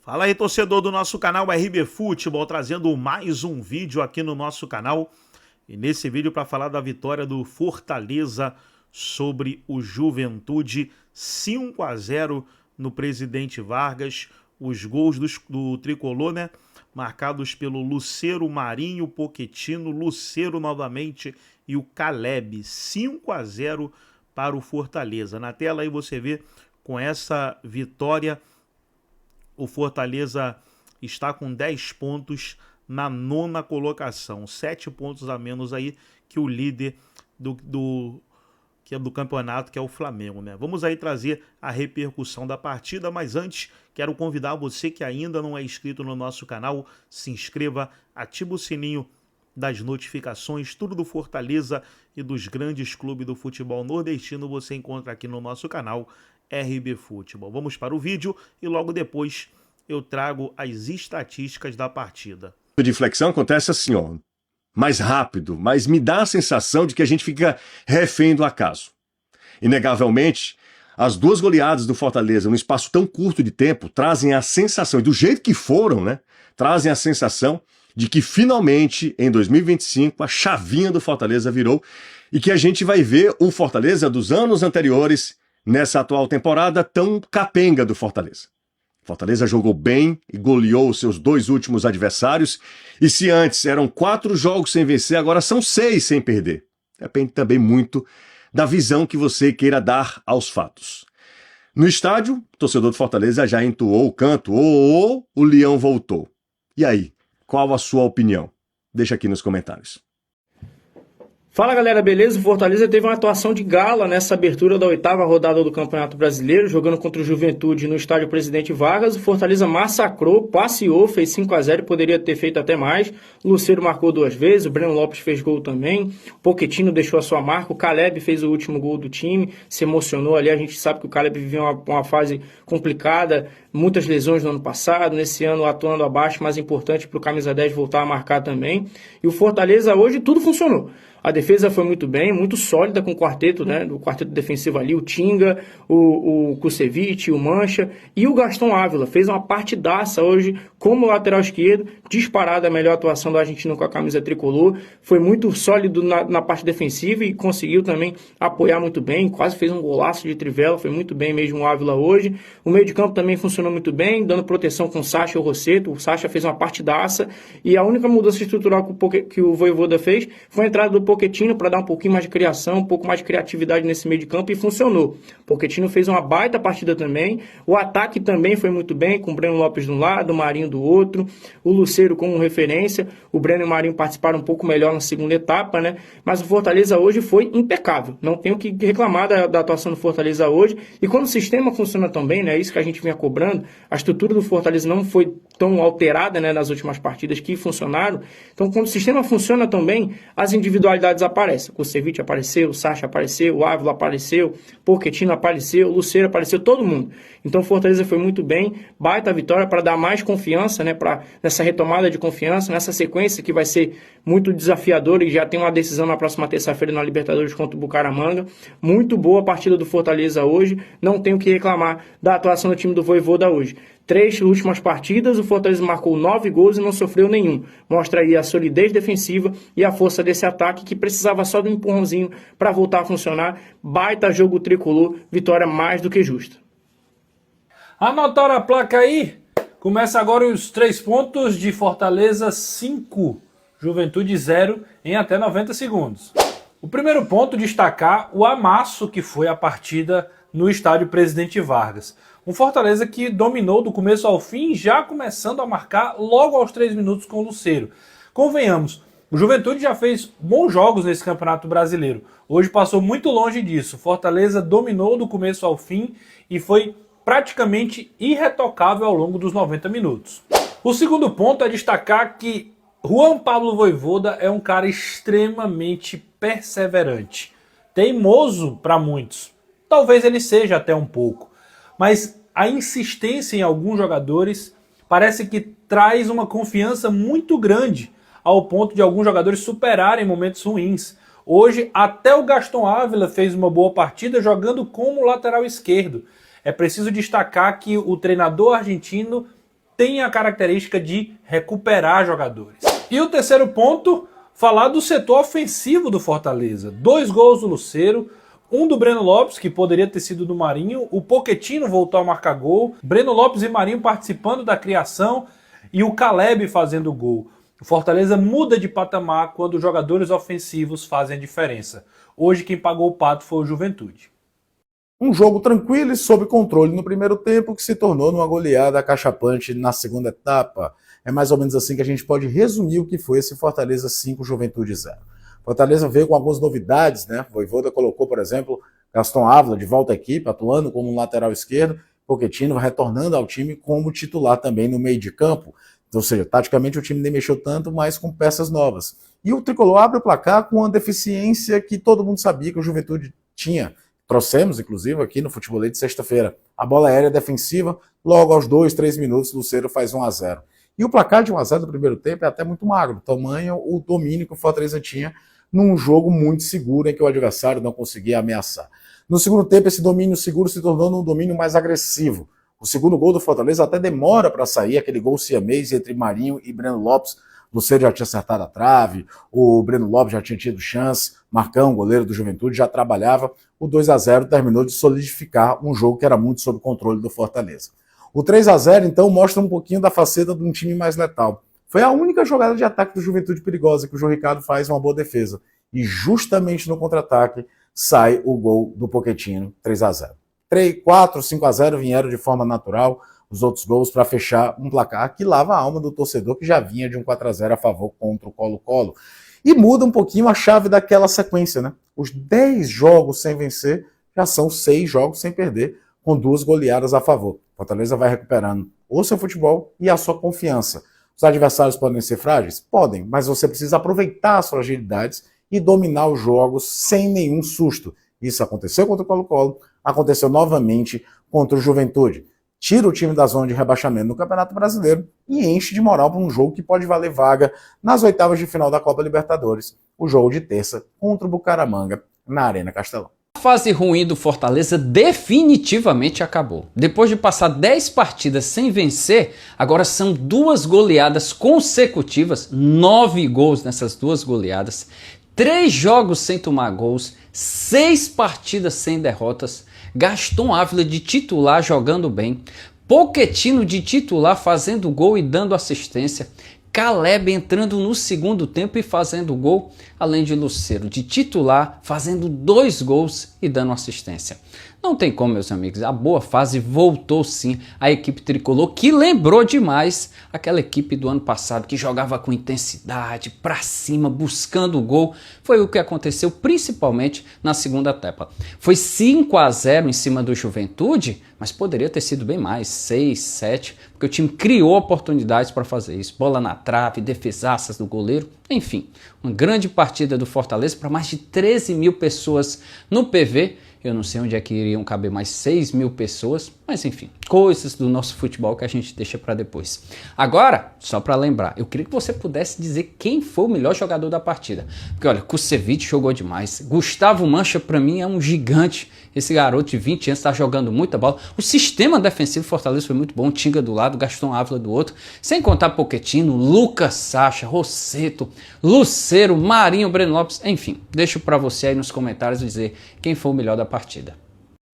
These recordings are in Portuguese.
Fala aí, torcedor do nosso canal RB Futebol, trazendo mais um vídeo aqui no nosso canal. E nesse vídeo para falar da vitória do Fortaleza sobre o Juventude, 5-0 no Presidente Vargas. Os gols do tricolor, né? Marcados pelo Lucero, Marinho, Pochettino, Lucero novamente e o Caleb. 5-0 para o Fortaleza. Na tela aí você vê, com essa vitória, o Fortaleza está com 10 pontos na 9ª colocação. 7 pontos a menos aí que o líder do campeonato, que é o Flamengo, né? Vamos aí trazer a repercussão da partida, mas antes quero convidar você que ainda não é inscrito no nosso canal, se inscreva, ativa o sininho das notificações, tudo do Fortaleza e dos grandes clubes do futebol nordestino você encontra aqui no nosso canal RB Futebol. Vamos para o vídeo e logo depois eu trago as estatísticas da partida. De flexão acontece assim, ó, mais rápido, mas me dá a sensação de que a gente fica refém do acaso. Inegavelmente, as duas goleadas do Fortaleza num espaço tão curto de tempo trazem a sensação, e do jeito que foram, né, trazem a sensação de que finalmente, em 2025, a chavinha do Fortaleza virou e que a gente vai ver o Fortaleza dos anos anteriores nessa atual temporada tão capenga do Fortaleza. Fortaleza jogou bem e goleou os seus 2 últimos adversários, e se antes eram 4 jogos sem vencer, agora são 6 sem perder. Depende também muito da visão que você queira dar aos fatos. No estádio, o torcedor do Fortaleza já entoou o canto, o Leão voltou. E aí, qual a sua opinião? Deixa aqui nos comentários. Fala galera, beleza? O Fortaleza teve uma atuação de gala nessa abertura da 8ª rodada do Campeonato Brasileiro, jogando contra o Juventude no estádio Presidente Vargas. O Fortaleza massacrou, passeou, fez 5-0 e poderia ter feito até mais. O Lucero marcou 2 vezes, o Breno Lopes fez gol também, o Pochettino deixou a sua marca, o Caleb fez o último gol do time, se emocionou ali. A gente sabe que o Caleb viveu uma fase complicada, muitas lesões no ano passado, nesse ano atuando abaixo, mas importante para o camisa 10 voltar a marcar também. E o Fortaleza hoje tudo funcionou. A defesa foi muito bem, muito sólida com o quarteto, né? Do quarteto defensivo ali, o Tinga, o Kusevich, o Mancha e o Gastão Ávila. Fez uma partidaça hoje como lateral esquerdo, disparada a melhor atuação do argentino com a camisa tricolor. Foi muito sólido na parte defensiva e conseguiu também apoiar muito bem, quase fez um golaço de trivela, foi muito bem mesmo o Ávila hoje. O meio de campo também funcionou muito bem, dando proteção com o Sacha e o Rossetto. O Sacha fez uma partidaça e a única mudança estrutural que o Vojvoda fez foi a entrada do Pochettino para dar um pouquinho mais de criação, um pouco mais de criatividade nesse meio de campo, e funcionou. Pochettino fez uma baita partida também, o ataque também foi muito bem, com o Breno Lopes de um lado, o Marinho do outro, o Lucero como referência, o Breno e o Marinho participaram um pouco melhor na segunda etapa, né? Mas o Fortaleza hoje foi impecável, não tenho que reclamar da atuação do Fortaleza hoje, e quando o sistema funciona tão bem, né, isso que a gente vinha cobrando, a estrutura do Fortaleza não foi tão alterada, né, nas últimas partidas que funcionaram, então quando o sistema funciona tão bem, as individualidades aparecem. O Kusevich apareceu, o Sacha apareceu, o Ávila apareceu, o Pochettino apareceu, o Lucero apareceu, todo mundo. Então o Fortaleza foi muito bem, baita vitória para dar mais confiança, né, nessa retomada de confiança, nessa sequência que vai ser muito desafiadora e já tem uma decisão na próxima terça-feira na Libertadores contra o Bucaramanga. Muito boa a partida do Fortaleza hoje, não tenho que reclamar da atuação do time do Vojvoda hoje. 3 últimas partidas, o Fortaleza marcou 9 gols e não sofreu nenhum. Mostra aí a solidez defensiva e a força desse ataque que precisava só de um empurrãozinho para voltar a funcionar. Baita jogo tricolor, vitória mais do que justa. Anotaram a placa aí? Começa agora os 3 pontos de Fortaleza 5, Juventude 0 em até 90 segundos. O primeiro ponto, destacar o amasso que foi a partida no estádio Presidente Vargas. Um Fortaleza que dominou do começo ao fim, já começando a marcar logo aos 3 minutos com o Lucero. Convenhamos, o Juventude já fez bons jogos nesse Campeonato Brasileiro. Hoje passou muito longe disso. Fortaleza dominou do começo ao fim e foi praticamente irretocável ao longo dos 90 minutos. O segundo ponto é destacar que Juan Pablo Vojvoda é um cara extremamente perseverante. Teimoso para muitos. Talvez ele seja até um pouco. Mas a insistência em alguns jogadores parece que traz uma confiança muito grande ao ponto de alguns jogadores superarem momentos ruins. Hoje, até o Gastão Ávila fez uma boa partida jogando como lateral esquerdo. É preciso destacar que o treinador argentino tem a característica de recuperar jogadores. E o terceiro ponto, falar do setor ofensivo do Fortaleza. 2 gols do Lucero, um do Breno Lopes, que poderia ter sido do Marinho, o Pochettino voltou a marcar gol, Breno Lopes e Marinho participando da criação e o Caleb fazendo gol. O Fortaleza muda de patamar quando os jogadores ofensivos fazem a diferença. Hoje quem pagou o pato foi o Juventude. Um jogo tranquilo e sob controle no primeiro tempo, que se tornou numa goleada acachapante na segunda etapa. É mais ou menos assim que a gente pode resumir o que foi esse Fortaleza 5, Juventude 0. Fortaleza veio com algumas novidades, né? O Vojvoda colocou, por exemplo, Gaston Ávila de volta à equipe, atuando como um lateral esquerdo, Pochettino retornando ao time como titular também no meio de campo. Ou seja, taticamente o time nem mexeu tanto, mas com peças novas. E o Tricolor abre o placar com uma deficiência que todo mundo sabia que o Juventude tinha. Trouxemos, inclusive, aqui no Futebolê de sexta-feira. A bola aérea defensiva, logo aos 2, 3 minutos, Lucero faz 1-0. E o placar de 1-0 do primeiro tempo é até muito magro, tamanho o domínio que o Fortaleza tinha num jogo muito seguro em que o adversário não conseguia ameaçar. No segundo tempo, esse domínio seguro se tornou um domínio mais agressivo. O segundo gol do Fortaleza até demora para sair, aquele gol siamês entre Marinho e Breno Lopes. Lucero já tinha acertado a trave, o Breno Lopes já tinha tido chance, Marcão, goleiro do Juventude, já trabalhava. O 2-0 terminou de solidificar um jogo que era muito sob controle do Fortaleza. O 3-0, então, mostra um pouquinho da faceta de um time mais letal. Foi a única jogada de ataque do Juventude perigosa que o João Ricardo faz uma boa defesa. E justamente no contra-ataque sai o gol do Pochettino, 3-0. 3, 4, 5-0 vieram de forma natural, os outros gols para fechar um placar que lava a alma do torcedor que já vinha de um 4-0 a favor contra o Colo-Colo. E muda um pouquinho a chave daquela sequência, né? Os 10 jogos sem vencer já são 6 jogos sem perder, com 2 goleadas a favor. Fortaleza vai recuperando o seu futebol e a sua confiança. Os adversários podem ser frágeis? Podem, mas você precisa aproveitar as fragilidades e dominar os jogos sem nenhum susto. Isso aconteceu contra o Colo-Colo, aconteceu novamente contra o Juventude. Tira o time da zona de rebaixamento no Campeonato Brasileiro e enche de moral para um jogo que pode valer vaga nas oitavas de final da Copa Libertadores. O jogo de terça contra o Bucaramanga na Arena Castelão. A fase ruim do Fortaleza definitivamente acabou. Depois de passar 10 partidas sem vencer, agora são 2 goleadas consecutivas, 9 gols nessas 2 goleadas, 3 jogos sem tomar gols, 6 partidas sem derrotas, Gaston Ávila de titular jogando bem, Pochettino de titular fazendo gol e dando assistência, Caleb entrando no segundo tempo e fazendo gol, além de Lucero de titular fazendo 2 gols e dando assistência. Não tem como, meus amigos, a boa fase voltou sim à equipe tricolor, que lembrou demais aquela equipe do ano passado que jogava com intensidade, pra cima, buscando o gol. Foi o que aconteceu principalmente na segunda etapa. Foi 5-0 em cima do Juventude, mas poderia ter sido bem mais, 6, 7, porque o time criou oportunidades para fazer isso. Bola na trave, defesaças do goleiro, enfim, uma grande partida do Fortaleza para mais de 13 mil pessoas no PV. Eu não sei onde é que iriam caber mais 6 mil pessoas, mas enfim, coisas do nosso futebol que a gente deixa para depois. Agora, só para lembrar, eu queria que você pudesse dizer quem foi o melhor jogador da partida. Porque olha, Kusevich jogou demais, Gustavo Mancha para mim é um gigante, esse garoto de 20 anos está jogando muita bola. O sistema defensivo do Fortaleza foi muito bom, Tinga do lado, Gaston Ávila do outro, sem contar Pochettino, Lucas Sacha, Rosseto, Lucero, Marinho, Breno Lopes, enfim, deixo para você aí nos comentários dizer quem foi o melhor da partida.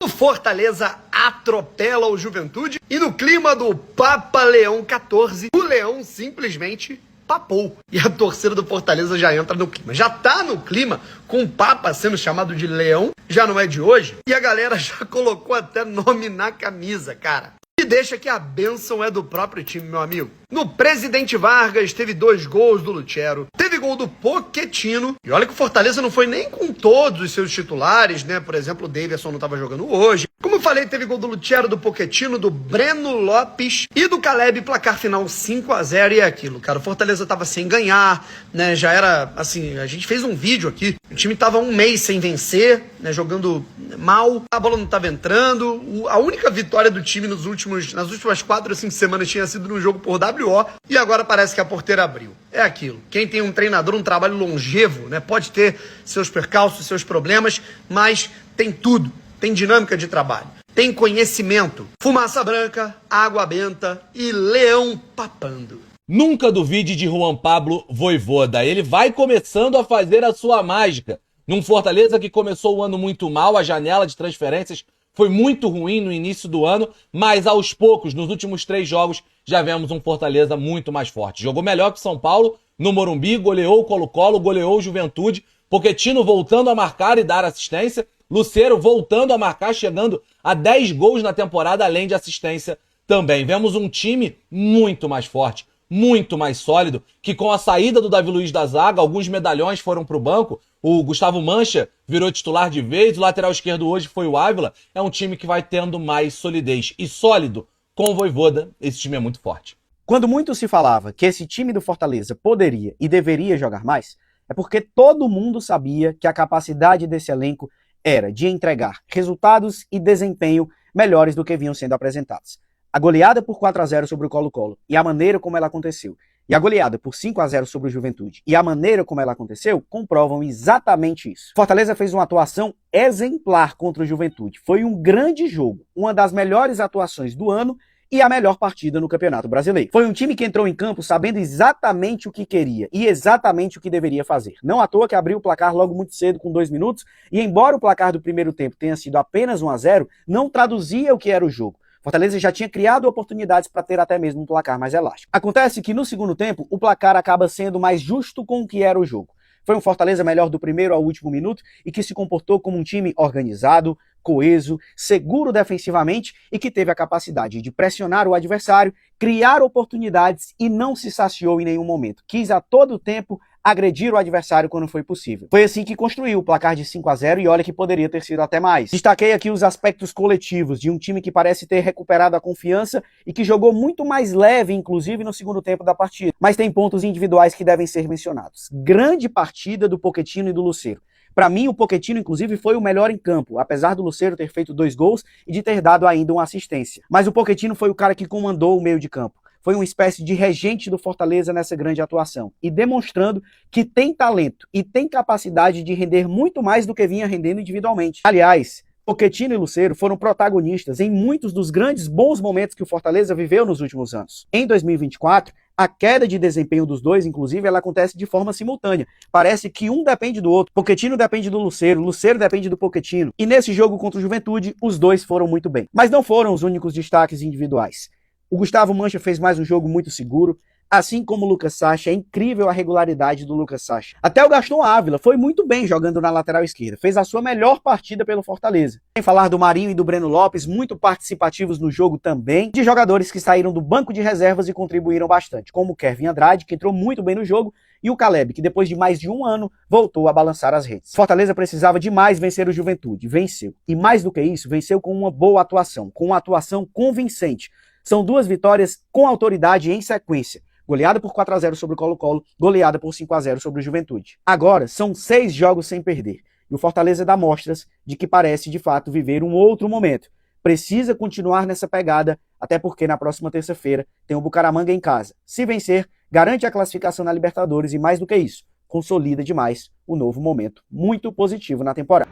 O Fortaleza atropela o Juventude e no clima do Papa Leão 14, o Leão simplesmente papou. E a torcida do Fortaleza já entra no clima. Já tá no clima com o Papa sendo chamado de Leão, já não é de hoje. E a galera já colocou até nome na camisa, cara. E deixa que a bênção é do próprio time, meu amigo. No Presidente Vargas teve 2 gols do Lucero, teve gol do Pochettino. E olha que o Fortaleza não foi nem com todos os seus titulares, né? Por exemplo, o Davidson não estava jogando hoje. Como eu falei, teve gol do Lucero, do Pochettino, do Breno Lopes e do Caleb, placar final 5-0 e é aquilo, cara. O Fortaleza tava sem ganhar, né? Já era, assim, a gente fez um vídeo aqui. O time tava 1 mês sem vencer, né? Jogando mal, a bola não tava entrando. A única vitória do time nas últimas 4 ou 5 semanas tinha sido no jogo por WO e agora parece que a porteira abriu. É aquilo. Quem tem um treinador, um trabalho longevo, né? Pode ter seus percalços, seus problemas, mas tem tudo. Tem dinâmica de trabalho, tem conhecimento. Fumaça branca, água benta e leão papando. Nunca duvide de Juan Pablo Vojvoda. Ele vai começando a fazer a sua mágica. Num Fortaleza que começou o ano muito mal, a janela de transferências foi muito ruim no início do ano, mas aos poucos, nos últimos 3 jogos, já vemos um Fortaleza muito mais forte. Jogou melhor que o São Paulo no Morumbi, goleou o Colo-Colo, goleou o Juventude, Pochettino voltando a marcar e dar assistência, Lucero voltando a marcar, chegando a 10 gols na temporada, além de assistência também. Vemos um time muito mais forte, muito mais sólido, que com a saída do Davi Luiz da zaga, alguns medalhões foram para o banco, o Gustavo Mancha virou titular de vez, o lateral esquerdo hoje foi o Ávila, é um time que vai tendo mais solidez. E sólido, com o Vojvoda, esse time é muito forte. Quando muito se falava que esse time do Fortaleza poderia e deveria jogar mais, é porque todo mundo sabia que a capacidade desse elenco era de entregar resultados e desempenho melhores do que vinham sendo apresentados. A goleada por 4-0 sobre o Colo-Colo e a maneira como ela aconteceu, e a goleada por 5-0 sobre o Juventude e a maneira como ela aconteceu, comprovam exatamente isso. Fortaleza fez uma atuação exemplar contra o Juventude. Foi um grande jogo, uma das melhores atuações do ano e a melhor partida no Campeonato Brasileiro. Foi um time que entrou em campo sabendo exatamente o que queria e exatamente o que deveria fazer. Não à toa que abriu o placar logo muito cedo com 2 minutos e embora o placar do primeiro tempo tenha sido apenas 1-0, não traduzia o que era o jogo. Fortaleza já tinha criado oportunidades para ter até mesmo um placar mais elástico. Acontece que no segundo tempo o placar acaba sendo mais justo com o que era o jogo. Foi um Fortaleza melhor do primeiro ao último minuto e que se comportou como um time organizado, coeso, seguro defensivamente e que teve a capacidade de pressionar o adversário, criar oportunidades e não se saciou em nenhum momento. Quis a todo tempo agredir o adversário quando foi possível. Foi assim que construiu o placar de 5-0 e olha que poderia ter sido até mais. Destaquei aqui os aspectos coletivos de um time que parece ter recuperado a confiança e que jogou muito mais leve, inclusive no segundo tempo da partida. Mas tem pontos individuais que devem ser mencionados. Grande partida do Pochettino e do Lucero. Para mim, o Pochettino, inclusive, foi o melhor em campo, apesar do Lucero ter feito 2 gols e de ter dado ainda uma assistência. Mas o Pochettino foi o cara que comandou o meio de campo. Foi uma espécie de regente do Fortaleza nessa grande atuação e demonstrando que tem talento e tem capacidade de render muito mais do que vinha rendendo individualmente. Aliás, Pochettino e Lucero foram protagonistas em muitos dos grandes bons momentos que o Fortaleza viveu nos últimos anos. Em 2024, a queda de desempenho dos dois, inclusive, ela acontece de forma simultânea. Parece que um depende do outro. Pochettino depende do Lucero, Lucero depende do Pochettino. E nesse jogo contra o Juventude, os dois foram muito bem. Mas não foram os únicos destaques individuais. O Gustavo Mancha fez mais um jogo muito seguro, assim como o Lucas Sacha. É incrível a regularidade do Lucas Sacha. Até o Gaston Ávila foi muito bem jogando na lateral esquerda. Fez a sua melhor partida pelo Fortaleza. Sem falar do Marinho e do Breno Lopes, muito participativos no jogo também. De jogadores que saíram do banco de reservas e contribuíram bastante, como o Kevin Andrade, que entrou muito bem no jogo, e o Caleb, que depois de mais de um ano, voltou a balançar as redes. Fortaleza precisava demais vencer o Juventude. Venceu. E mais do que isso, venceu com uma boa atuação. Com uma atuação convincente. São 2 vitórias com autoridade em sequência. Goleada por 4-0 sobre o Colo-Colo, goleada por 5-0 sobre o Juventude. Agora, são 6 jogos sem perder. E o Fortaleza dá mostras de que parece, de fato, viver um outro momento. Precisa continuar nessa pegada, até porque na próxima terça-feira tem o Bucaramanga em casa. Se vencer, garante a classificação na Libertadores e, mais do que isso, consolida demais o novo momento muito positivo na temporada.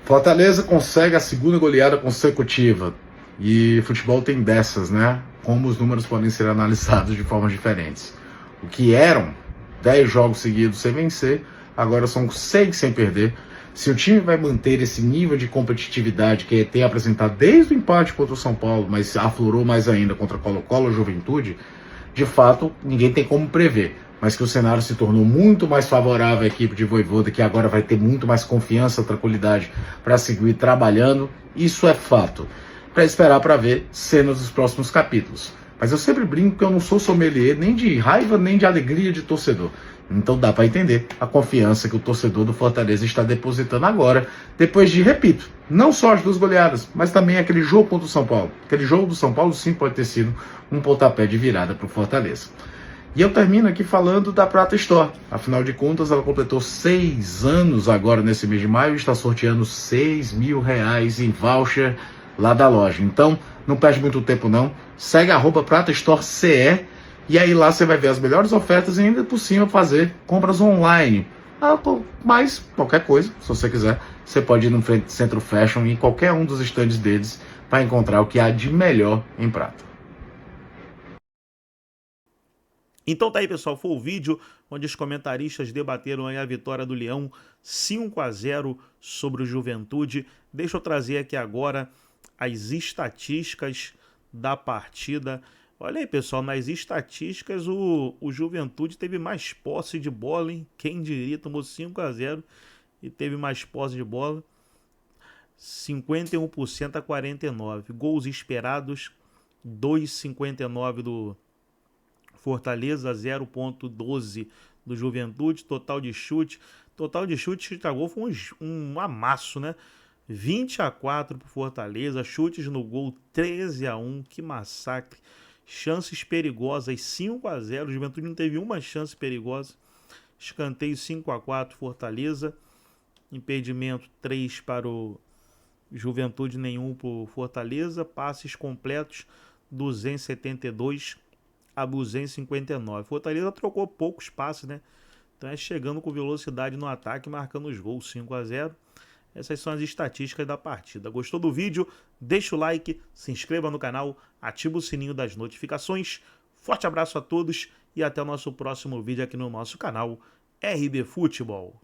Fortaleza consegue a 2ª goleada consecutiva. E futebol tem dessas, né? Como os números podem ser analisados de formas diferentes. O que eram 10 jogos seguidos sem vencer, agora são 6 sem perder. Se o time vai manter esse nível de competitividade que tem apresentado desde o empate contra o São Paulo, mas aflorou mais ainda contra Colo-Colo e Juventude, de fato, ninguém tem como prever. Mas que o cenário se tornou muito mais favorável à equipe de Vojvoda, que agora vai ter muito mais confiança, tranquilidade para seguir trabalhando, isso é fato. Para esperar para ver cenas dos próximos capítulos. Mas eu sempre brinco que eu não sou sommelier nem de raiva nem de alegria de torcedor. Então dá para entender a confiança que o torcedor do Fortaleza está depositando agora, depois de, repito, não só as 2 goleadas, mas também aquele jogo contra o São Paulo. Aquele jogo do São Paulo sim pode ter sido um pontapé de virada para o Fortaleza. E eu termino aqui falando da Prata Store. Afinal de contas, ela completou 6 anos agora nesse mês de maio e está sorteando R$6 mil em voucher lá da loja. Então, não perde muito tempo não. Segue @PrataStoreCE e aí lá você vai ver as melhores ofertas e ainda por cima fazer compras online. Mas, qualquer coisa, se você quiser, você pode ir no Centro Fashion e em qualquer um dos estandes deles para encontrar o que há de melhor em Prata. Então tá aí, pessoal, foi o vídeo onde os comentaristas debateram aí a vitória do Leão 5-0 sobre o Juventude. Deixa eu trazer aqui agora as estatísticas da partida. Olha aí, pessoal, nas estatísticas o Juventude teve mais posse de bola, hein? Quem diria, tomou 5-0 e teve mais posse de bola. 51% a 49%. Gols esperados, 2,59 do Fortaleza, 0,12 do Juventude. Total de chute gol foi um amasso, né? 20-4 pro Fortaleza, chutes no gol 13-1, que massacre. Chances perigosas 5-0, o Juventude não teve uma chance perigosa. Escanteio 5-4 Fortaleza, impedimento 3 para o Juventude, nenhum para o Fortaleza. Passes completos 272 a 259. Fortaleza trocou poucos passes, né? Então é chegando com velocidade no ataque, marcando os gols. 5-0. Essas são as estatísticas da partida. Gostou do vídeo? Deixa o like, se inscreva no canal, ativa o sininho das notificações. Forte abraço a todos e até o nosso próximo vídeo aqui no nosso canal RB Futebol.